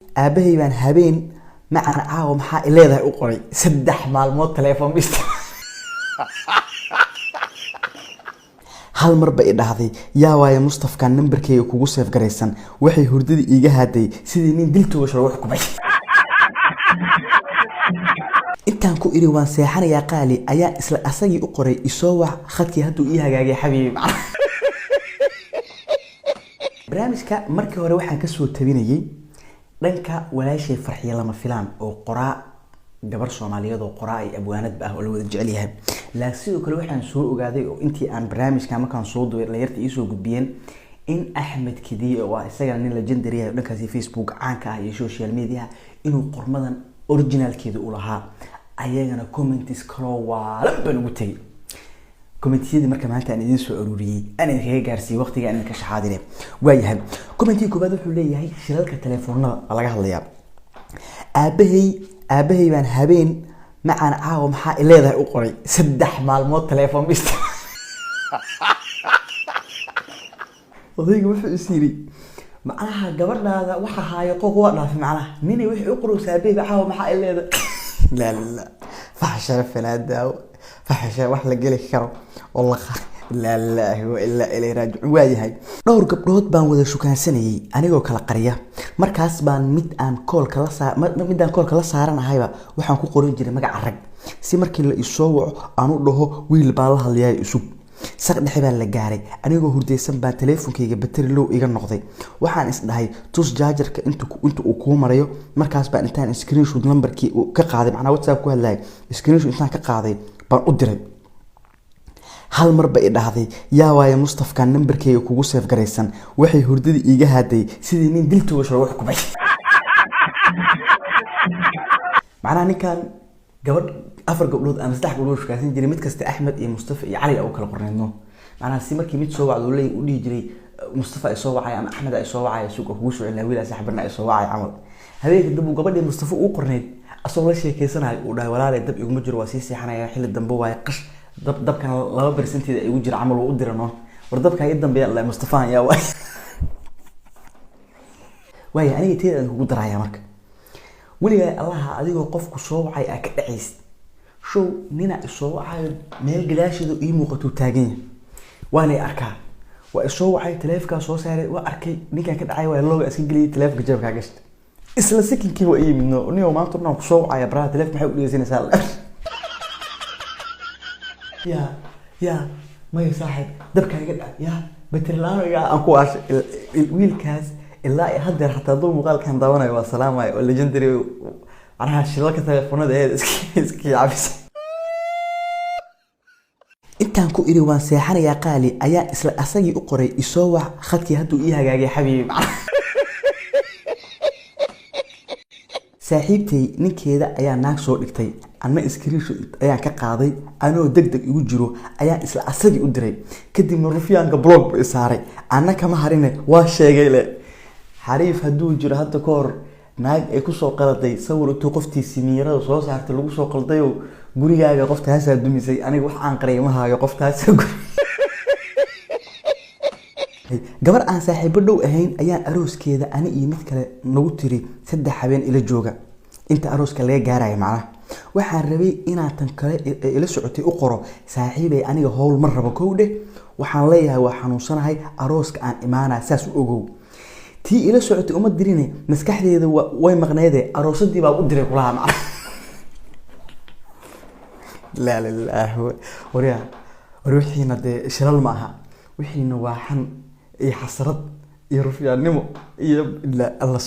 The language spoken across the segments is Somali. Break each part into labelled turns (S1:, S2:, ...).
S1: aabahay baan habeen macaan caawa maxaa ileedahay u qoray 3 maalmood telefoon bista hal mar ba idhaahday yaa waaye Mustafka numberkeega kugu save gareysan waxay hurdada iiga haaday sidii nin diltooga shoo wax kubay intaan ku iri waan seexanayaa qaali ayaa isla asagii u qoray isoo wax khadkii haduu ii hagaagay xabiibi barnaamijka markii hore waxaan ka soo tabinayay dhanka walaashay farxiye lama filaan oo qoraa gabar Soomaaliyeed oo qoraa ay abwaanad ah oo la wada jecel yahay laakiin sidoo kale waxaan soo ogaaday oo intii aan barnaamijka markaan soo duubay la yarta ii soo gudbiyeen in Axmed Kidiye oo isaga nin legendary ah dhankaasi Facebook caanka ah iyo social media inuu qormadan originalkeedu u lahaa ayagana comments kala wala baan ugu tagay commentyadii marka maanta aan idin soo ururiyay aan idin gaarsiiyay waqtiga aan ka shaxaadinay waayahay commentiga koobaad wuxuu leeyahay shilalka telefoonada laga hadlayaa aabahay baan habeen macaan caawa maxaa ileedahay u qoray 3 maalmood telefoon bista odayga wuxuu isiri macnaha gabadhaada waxa haayo qof waa dhaafay macnaha ninay wixii u qoray aabahay caawa maxaa ileedahay la fahsha fanaada fahsha wax la gali karo والله لا اله الا اليه راجع waayahay dhowr gabdhood baan wada shukaansanayay anigoo kala qariya markaas baan mid aan kool kala saaranahayba waxaan ku qorin jiray magac rag si markii la isoo waco aan u dhaho wiil baa la hadlayay isug saq dhexe baa la gaaray anigoo hurdeysan baa telefoonkeyga battery low iga noqday waxaan is dhahay tus chargerka inta uu ku marayo markaas baan intaan screenshot numberkii ka qaaday macna WhatsApp ku hadlay screenshot intaan ka qaaday baan u diray hal mar ba idhaahday yaa waaye Mustafka numberkeega kugu save gareysan waxay hurdada iiga haaday sidii nin diltooga shoo wax kubay macna ninkan gabadh afar gabdhood ama 3 gabdhood shukaasan jiray mid kasta Axmed iyo Mustafa iyo Cali oo kala qornayno macna si markii mid soo wacdo leey u dhigi jiray Mustafa ay soo wacay ama Axmed ay soo wacay suuqa kugu soo cilaa wiil saaxiibna ay soo wacay amal habeenka dab gabadhii Mustafa uu qorneed asoo la sheekeysanayo uu dhahay walaalay dab iguma jiro waa sii seexanaya xilli dambe waay qash dabkan 2% ay ugu jira amal u dirano war dabka ay dambeeyay Allah Mustafa yaa way aniga teedaan ugu daraya marka waliga Allah adigoo qofku soo wacay ka dhaceys show nina soo wacay meel galaashido ii muuqato taagan waana arkaa waa soo wacay telefoonka soo saaray waa arkay ninka ka dhacay waa looga iska galiyay telefoonka jeebka gashtay isla sekinkii waa iimino niyo maanta ku soo wacay baraha telefoonka waxay u dhigaysanaysaa يا ما يصاحب دبك يا بترلان يا أنكو عش الويلكاس إلا يهدر حتى ضو مقال كان ضوانا والسلام عليكم الليجندري أنا هالشلك تلفونه ده إسكي عبس أنت أنكو إيري وان سيحنا يا قالي أيا إسلا أساقي أقري يسوع خدكي هدو إيها جاجي حبيبي saaxiibtay ninkeeda ayaa naag soo dhigtay anna screenshot ayaa ka qaaday anoo degdeg igu jiro ayaa isla asagii u diray kadibna rufiyaanka blog bay saaray anna kama harine waa sheegay le xariif haduu jiro hadda ka hor naag ay ku soo qaladay sawir intuu qoftiisii miirada soo saartay lagu soo qalday oo gurigaaga qoftaas dumisay aniga wax aan qareemahayo qoftaas gabar aan saaxiibo dhow ahayn ayaan arooskeeda ani iyo mid kale nagu tiri 3 habeen ila jooga inta arooska laga gaaray macna waxaan rabay inaan tan kale ila socotay u qoro saaxiibay aniga howl mar rabo koowde waxaan leeyahay waa xanuunsanahay arooska aan imaanaa saas u ogow tii ila socotay uma dirine maskaxdeeda way maqneede aroosadii baa u diray kulaha macna la ilaaha wariya ruuxiina de shilal ma aha wixiina waa xan iyo xasrad iyo rufiyaanimo iyo Allah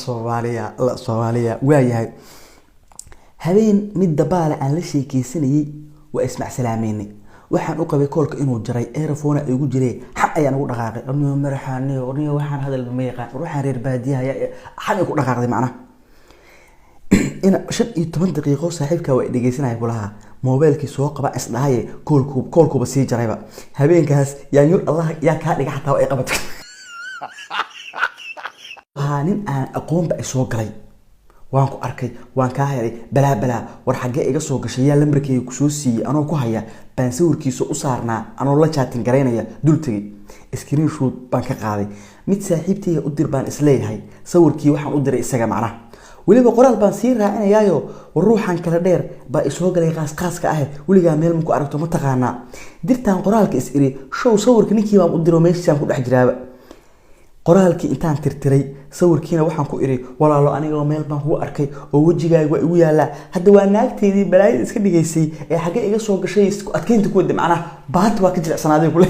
S1: Soomaaliya waayahay habeen mid dabaal aan la sheekeysanayay waa ismac salaameynay waxaan u qabay koolka inuu jaray earphone ay ugu jireen xaq ayaan ugu dhaqaaqay anoo maraxaaniyo waxaan hadal ma yaqaan ruuxan reer baadiyaha xaq ku dhaqaaqday macna ina 15 daqiiqo saaxiibka way dhageysanay kulaha mobilkii soo qaba isdhahay koolkuba sii jarayba habeenkaas yaan yur Allah yaa ka dhiga xataa ay qabato nin aan aqoon ba soo galay waan ku arkay waan ka helay bala war xagee iga soo gashay yaa lambarkayga ku soo siiyay anoo ku haya baan sawirkiisa u saarnaa anoo la chatting gareynaya dul tagay screenshot baan ka qaaday mid saaxiibtayga u dir baan isleeyahay sawirkii waxaan u diray isaga macna weliba qoraal baan sii raacinayaayo ruuxan kala dheer baa isoo galay qaaska ah weligaa meel ma ku aragto ma taqaanaa dirtaan qoraalka is iri show sawirka ninkii baan u diro meeshaan ku dhex jiraaba qoraalkii intaan tirtiray sawirkiina waxaan ku iri walaalo aniga meel baan ku arkay oo wajigaaga waa igu yaala hadda waa naagteedii balaayada iska dhigaysay ee xagee iga soo gashay isku adkeynta ku wada macnaha baat waa ka jilicsanaaday kule